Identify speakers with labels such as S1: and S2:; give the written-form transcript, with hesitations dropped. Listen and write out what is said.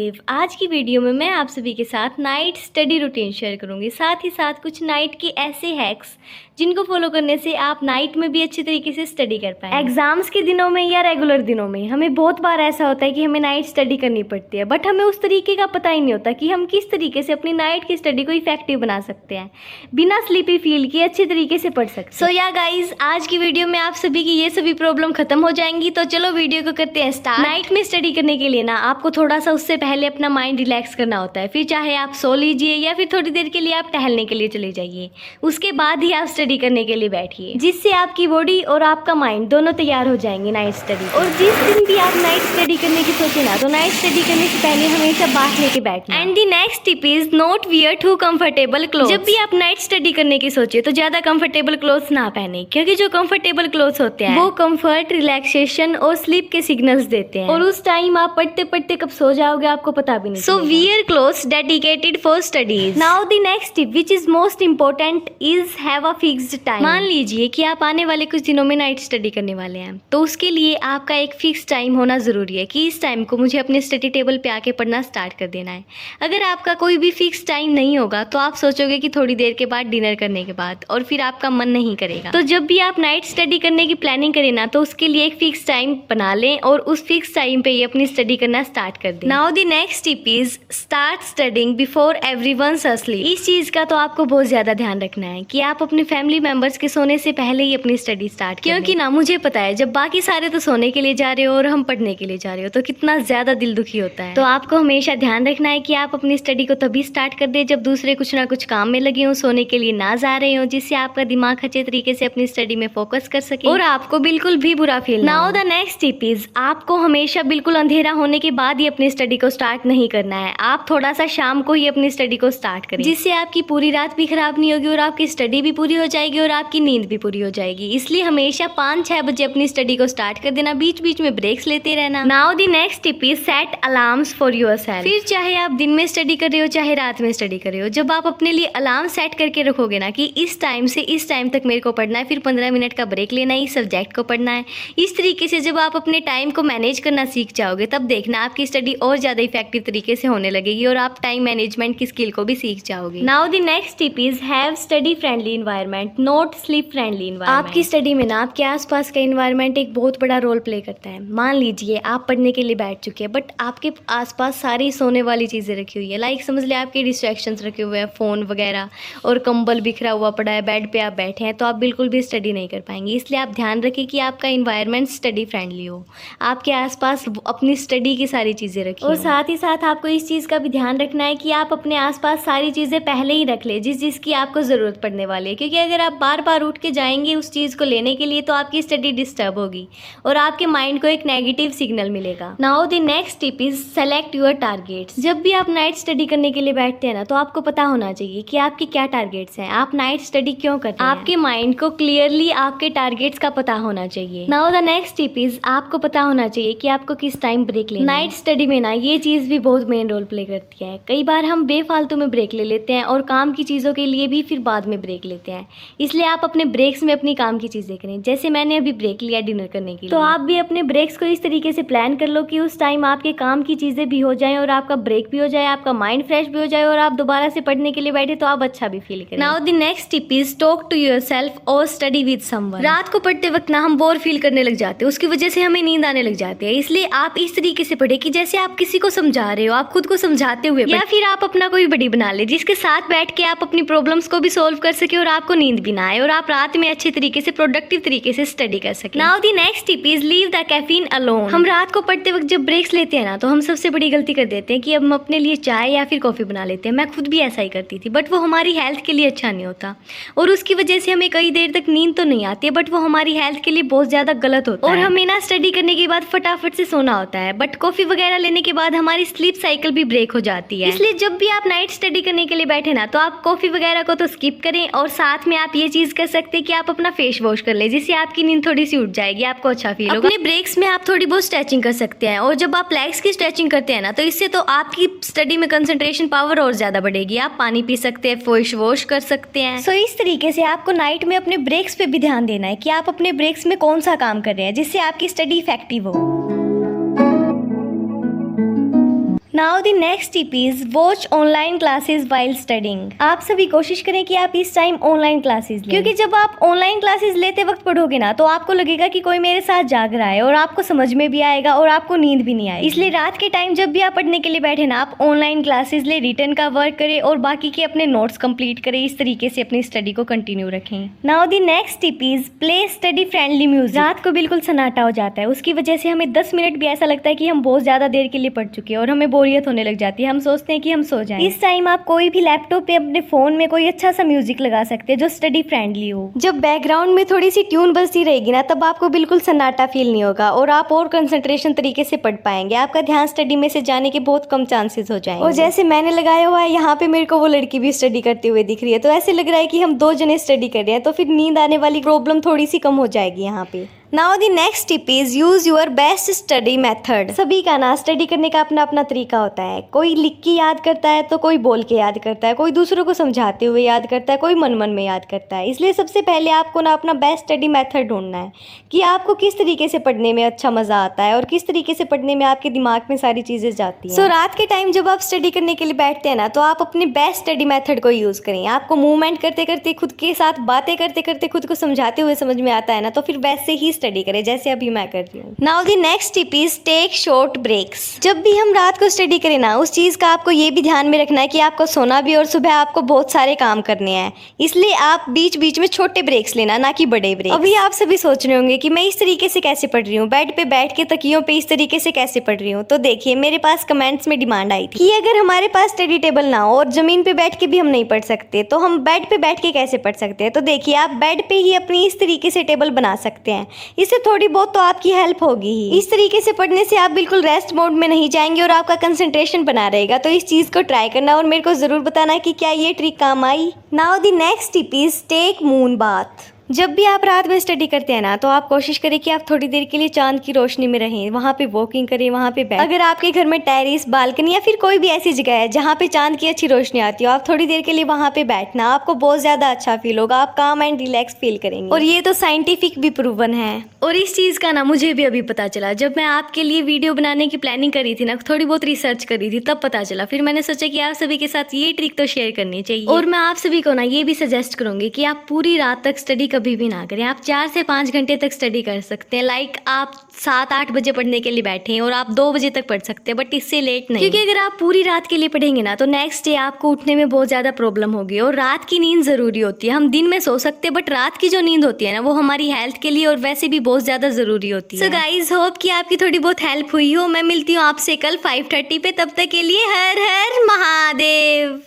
S1: महादेव। आज की वीडियो में मैं आप सभी के साथ नाइट स्टडी रूटीन शेयर करूंगी, साथ ही साथ कुछ नाइट के ऐसे हैक्स जिनको फॉलो करने से आप नाइट में भी अच्छी तरीके से स्टडी कर पाएं। एग्जाम्स के दिनों में या रेगुलर दिनों में हमें बहुत बार ऐसा होता है कि हमें नाइट स्टडी करनी पड़ती है, बट हमें उस तरीके का पता ही नहीं होता कि हम किस तरीके से अपनी नाइट की स्टडी को इफेक्टिव बना सकते हैं, बिना स्लीपी फील किए अच्छी तरीके से पढ़ सकते हैं। सो या गाइज, आज की वीडियो में आप सभी की ये सभी प्रॉब्लम खत्म हो जाएंगी। तो चलो वीडियो को करते हैं स्टार्ट। नाइट में स्टडी करने के लिए ना आपको थोड़ा सा उससे पहले अपना माइंड रिलैक्स करना होता है। फिर चाहे आप सो लीजिए या फिर थोड़ी देर के लिए आप टहलने के लिए चले जाइए, उसके बाद ही आप स्टडी करने के लिए बैठिए, जिससे आपकी बॉडी और आपका माइंड दोनों तैयार हो जाएंगे नाइट स्टडी। और जिस दिन भी आप नाइट स्टडी करने की सोचे ना, तो नाइट स्टडी करने से पहले हमेशा बात लेके बैठना। And the next tip is not wear too comfortable cloth. जब भी आप नाइट स्टडी करने की सोचे तो ज्यादा कंफर्टेबल क्लोथ्स ना पहने, क्योंकि जो कंफर्टेबल क्लोथ्स होते हैं वो कंफर्ट, रिलैक्सेशन और स्लीप के सिग्नल्स देते हैं, और उस टाइम आप पढ़ते पढ़ते कब सो जाओगे आपको पता भी नहीं। So wear clothes dedicated for studies. Now the next tip which is most important is have a fixed time. मान लीजिए कि आप आने वाले कुछ दिनों में नाइट स्टडी करने वाले हैं, तो उसके लिए आपका एक फिक्स टाइम होना जरूरी है कि इस टाइम को मुझे अपने स्टडी टेबल पे आके पढ़ना स्टार्ट कर देना है। अगर आपका कोई भी फिक्स टाइम नहीं होगा तो आप सोचोगे कि थोड़ी देर के बाद, डिनर करने के बाद, और फिर आपका मन नहीं करेगा। तो जब भी आप नाइट स्टडी करने की प्लानिंग करें ना, तो उसके लिए एक फिक्स टाइम बना लें और उस फिक्स टाइम पे ही अपनी स्टडी करना स्टार्ट कर दें। Now the next tip is start studying before everyone's asleep. इस चीज का तो आपको बहुत ज्यादा ध्यान रखना है कि आप अपने फैमिली मेंबर्स के सोने से पहले ही अपनी स्टडी स्टार्ट करें, क्योंकि ना मुझे पता है जब बाकी सारे तो सोने के लिए जा रहे हो और हम पढ़ने के लिए जा रहे हो तो कितना ज्यादा दिल दुखी होता है। तो आपको हमेशा ध्यान रखना है कि आप अपनी स्टडी को तभी स्टार्ट कर दे जब दूसरे कुछ ना कुछ काम में लगे हो, सोने के लिए ना जा रहे हो, जिससे आपका दिमाग अच्छे तरीके से अपनी स्टडी में फोकस कर सके और आपको बिल्कुल भी बुरा फील ना हो। Now the next tip is आपको हमेशा बिल्कुल अंधेरा होने के बाद ही अपनी स्टडी को स्टार्ट नहीं करना है। आप थोड़ा सा शाम को ही अपनी स्टडी को स्टार्ट करें, जिससे आपकी पूरी रात भी खराब नहीं होगी और आपकी स्टडी भी पूरी हो जाएगी और आपकी नींद भी पूरी हो जाएगी। इसलिए हमेशा 5-6 बजे अपनी स्टडी को स्टार्ट कर देना, बीच बीच में ब्रेक्स लेते रहना। Now the next tip is set alarms for yourself. फिर चाहे आप दिन में स्टडी कर रहे हो चाहे रात में स्टडी कर रहे हो, जब आप अपने लिए अलार्म सेट करके रखोगे ना कि इस टाइम से इस टाइम तक मेरे को पढ़ना है, फिर 15 मिनट का ब्रेक लेना है, इस सब्जेक्ट को पढ़ना है, इस तरीके से जब आप अपने टाइम को मैनेज करना सीख जाओगे, तब देखना आपकी स्टडी और ज्यादा इफेक्टिव तरीके से होने लगेगी और आप टाइम मैनेजमेंट की स्किल को भी सीख जाओगे। Now the next tip is have study friendly environment, not sleep friendly environment. आपकी स्टडी में ना आपके आसपास का एनवायरनमेंट एक बहुत बड़ा रोल प्ले करता है। मान लीजिए आप पढ़ने के लिए बैठ चुके हैं, बट आपके आसपास सारी सोने वाली चीजें रखी हुई है, लाइक समझ ले आपके डिस्ट्रैक्शंस रखे हुए हैं, फोन वगैरह, और कंबल बिखरा हुआ पड़ा है, बेड पे आप बैठे हैं, तो आप बिल्कुल भी स्टडी नहीं कर पाएंगे। इसलिए आप ध्यान रखें कि आपका एनवायरनमेंट स्टडी फ्रेंडली हो, आपके आसपास अपनी स्टडी की सारी चीजें रखिए। और साथ ही साथ आपको इस चीज का भी ध्यान रखना है कि आप अपने आसपास सारी चीजें पहले ही रख ले जिसकी आपको जरूरत पड़ने वाली है, क्योंकि अगर आप बार बार उठ के जाएंगे उस चीज को लेने के लिए तो आपकी स्टडी डिस्टर्ब होगी और आपके माइंड को एक नेगेटिव सिग्नल मिलेगा। Now the next tip is select your targets. जब भी आप नाइट स्टडी करने के लिए बैठते हैं ना, तो आपको पता होना चाहिए कि आपके क्या टारगेट्स हैं, आप नाइट स्टडी क्यों कर रहे हैं। आपके माइंड को क्लियरली आपके टारगेट्स का पता होना चाहिए। Now the next tip is आपको पता होना चाहिए कि आपको किस टाइम ब्रेक लेना है। नाइट स्टडी में ना ये चीज भी बहुत मेन रोल प्ले करती है। कई बार हम बेफालतू में ब्रेक ले लेते हैं और काम की चीजों के लिए भी फिर बाद में ब्रेक लेते हैं। इसलिए आप अपने ब्रेक्स में अपनी काम की चीजें करें। जैसे मैंने अभी ब्रेक लिया डिनर करने के लिए, तो आप भी अपने ब्रेक्स को इस तरीके से प्लान कर लो कि उस टाइम आपके काम की चीजें भी हो जाएं और आपका ब्रेक भी हो जाए, आपका माइंड फ्रेश भी हो जाए और आप दोबारा से पढ़ने के लिए बैठे तो आप अच्छा भी फील करें। Now the next tip is talk to yourself और स्टडी विद समवन। रात को पढ़ते वक्त ना हम बोर फील करने लग जाते हैं, उसकी वजह से हमें नींद आने लग जाती है। इसलिए आप इस तरीके से पढ़े कि जैसे आप किसी को समझा रहे हो, आप खुद को समझाते हुए, या फिर आप अपना कोई बड़ी बना ले जिसके साथ बैठ के आप अपनी प्रॉब्लम्स को भी सोल्व कर सके और आपको नींद भी ना आए और आप रात में अच्छे तरीके से प्रोडक्टिव तरीके से स्टडी कर सके। Now the next tip is leave the caffeine alone. हम रात को पढ़ते वक्त जब ब्रेक्स लेते हैं ना, तो हम सबसे बड़ी गलती कर देते हैं कि अब हम अपने लिए चाय या फिर कॉफी बना लेते हैं। मैं खुद भी ऐसा ही करती थी, बट वो हमारी हेल्थ के लिए अच्छा नहीं होता और उसकी वजह से हमें कई देर तक नींद तो नहीं आती है, बट वो हमारी हेल्थ के लिए बहुत ज्यादा गलत होता है। और हमें ना स्टडी करने के बाद फटाफट से सोना होता है, बट कॉफी वगैरह लेने के बाद हमारी स्लीप साइकिल भी ब्रेक हो जाती है। इसलिए जब भी आप नाइट स्टडी करने के लिए बैठे ना, तो आप कॉफी वगैरह को तो स्किप करें और साथ में आप ये चीज कर सकते हैं कि आप अपना फेस वॉश कर ले, जिससे आपकी नींद थोड़ी सी उठ जाएगी, आपको अच्छा फील होगा। अपने ब्रेक्स में आप थोड़ी बहुत स्ट्रेचिंग कर सकते हैं, और जब आप लेग्स की स्ट्रेचिंग करते हैं ना, तो इससे तो आपकी स्टडी में कंसंट्रेशन पावर और ज्यादा बढ़ेगी। आप पानी पी सकते हैं, फेस वॉश कर सकते हैं। सो इस तरीके से आपको नाइट में अपने ब्रेक्स पे भी ध्यान देना है कि आप अपने ब्रेक्स में कौन सा काम कर रहे हैं जिससे आपकी स्टडी इफेक्टिव हो। Now the next tip is watch online classes while studying. आप सभी कोशिश करें कि आप इस टाइम ऑनलाइन क्लासेस लें, क्योंकि जब आप ऑनलाइन क्लासेस लेते वक्त पढ़ोगे ना तो आपको लगेगा कि कोई मेरे साथ जाग रहा है और आपको समझ में भी आएगा और आपको नींद भी नहीं आएगी। इसलिए रात के टाइम जब भी आप पढ़ने के लिए बैठे ना, आप ऑनलाइन क्लासेस ले, रिटर्न का वर्क करें और बाकी के अपने नोट्स कंप्लीट करें। इस तरीके से अपनी स्टडी को कंटिन्यू रखें। Now the next tip is play study friendly music. रात को बिल्कुल सन्नाटा हो जाता है, उसकी वजह से हमें 10 मिनट भी ऐसा लगता है कि हम बहुत ज्यादा देर के लिए पढ़ चुके हैं और हमें बोरियत होने लग जाती है। हम सोचते हैं कि हम सो जाएं। इस टाइम आप कोई भी लैपटॉप पे अपने फोन में कोई अच्छा सा म्यूजिक लगा सकते हैं जो स्टडी फ्रेंडली हो। जब बैकग्राउंड में थोड़ी सी ट्यून बजती रहेगी ना, तब आपको बिल्कुल सन्नाटा फील नहीं होगा और आप और कंसंट्रेशन तरीके से पढ़ पाएंगे। आपका ध्यान स्टडी में से जाने के बहुत कम चांसेस हो जाएंगे। और जैसे मैंने लगाया हुआ है यहाँ पे, मेरे को वो लड़की भी स्टडी करते हुए दिख रही है, तो ऐसे लग रहा है कि हम 2 जने स्टडी कर रहे हैं, तो फिर नींद आने वाली प्रॉब्लम थोड़ी सी कम हो जाएगी यहाँ पे। Now the next tip is use your best study method. सभी का ना स्टडी करने का अपना अपना तरीका होता है। कोई लिख के याद करता है, तो कोई बोल के याद करता है, कोई दूसरों को समझाते हुए याद करता है, कोई मन मन में याद करता है। इसलिए सबसे पहले आपको ना अपना बेस्ट स्टडी मेथड ढूंढना है कि आपको किस तरीके से पढ़ने में अच्छा मजा आता है और किस तरीके से पढ़ने में आपके दिमाग में सारी चीजें जाती हैं। सो रात के टाइम जब आप स्टडी करने के लिए बैठते हैं ना, तो आप अपने बेस्ट स्टडी मेथड को यूज करें। आपको मूवमेंट करते करते, खुद के साथ बातें करते करते, खुद को समझाते हुए समझ में आता है ना, तो फिर वैसे ही स्टडी करें जैसे अभी मैं कर रही हूँ। Now the next tip is take short breaks. जब भी हम रात को स्टडी करें ना, उस चीज का आपको ये भी ध्यान में रखना है कि आपको सोना भी और सुबह आपको बहुत सारे काम करने हैं। इसलिए आप बीच बीच में छोटे ब्रेक्स लेना, ना कि बड़े ब्रेक। अभी आप सभी सोच रहे होंगे कि मैं इस तरीके से कैसे पढ़ रही हूँ, बेड पे बैठ के तकियों पे इस तरीके से कैसे पढ़ रही हूँ। तो देखिए, मेरे पास कमेंट्स में डिमांड आई थी कि अगर हमारे पास स्टडी टेबल ना हो और जमीन पे बैठ के भी हम नहीं पढ़ सकते, तो हम बेड पे बैठ के कैसे पढ़ सकते हैं। तो देखिए, आप बेड पे ही अपनी इस तरीके से टेबल बना सकते हैं। इससे थोड़ी बहुत तो आपकी हेल्प होगी ही। इस तरीके से पढ़ने से आप बिल्कुल रेस्ट मोड में नहीं जाएंगे और आपका कंसंट्रेशन बना रहेगा। तो इस चीज को ट्राई करना और मेरे को जरूर बताना कि क्या ये ट्रिक काम आई। Now the next tip is take moon bath. जब भी आप रात में स्टडी करते हैं ना, तो आप कोशिश करें कि आप थोड़ी देर के लिए चांद की रोशनी में रहें, वहाँ पे वॉकिंग करें, वहाँ पे बैठ। अगर आपके घर में टेरेस, बालकनी या फिर कोई भी ऐसी जगह है जहाँ पे चांद की अच्छी रोशनी आती हो, आप थोड़ी देर के लिए वहाँ पे बैठना, आपको बहुत ज्यादा अच्छा फील होगा। आप काम एंड रिलैक्स फील करेंगे और ये तो साइंटिफिक भी प्रूवन है। और इस चीज का ना मुझे भी अभी पता चला, जब मैं आपके लिए वीडियो बनाने की प्लानिंग करी थी ना, थोड़ी बहुत रिसर्च करी थी, तब पता चला। फिर मैंने सोचा कि आप सभी के साथ ये ट्रिक तो शेयर करनी चाहिए। और मैं आप सभी को ना ये भी सजेस्ट करूंगी कि आप पूरी रात तक स्टडी कभी भी ना करें। आप 4 से 5 घंटे तक स्टडी कर सकते हैं। लाइक आप 7-8 बजे पढ़ने के लिए बैठे हैं और आप 2 बजे तक पढ़ सकते हैं, बट इससे लेट नहीं। क्योंकि अगर आप पूरी रात के लिए पढ़ेंगे ना, तो नेक्स्ट डे आपको उठने में बहुत ज्यादा प्रॉब्लम होगी। और रात की नींद जरूरी होती है। हम दिन में सो सकते हैं, बट रात की जो नींद होती है ना, वो हमारी हेल्थ के लिए और वैसे भी बहुत ज्यादा जरूरी होती है। सो गाइज, होप कि आपकी थोड़ी बहुत हेल्प हुई हो। मैं मिलती हूँ आपसे कल 5:30 पे। तब तक के लिए हर हर महादेव।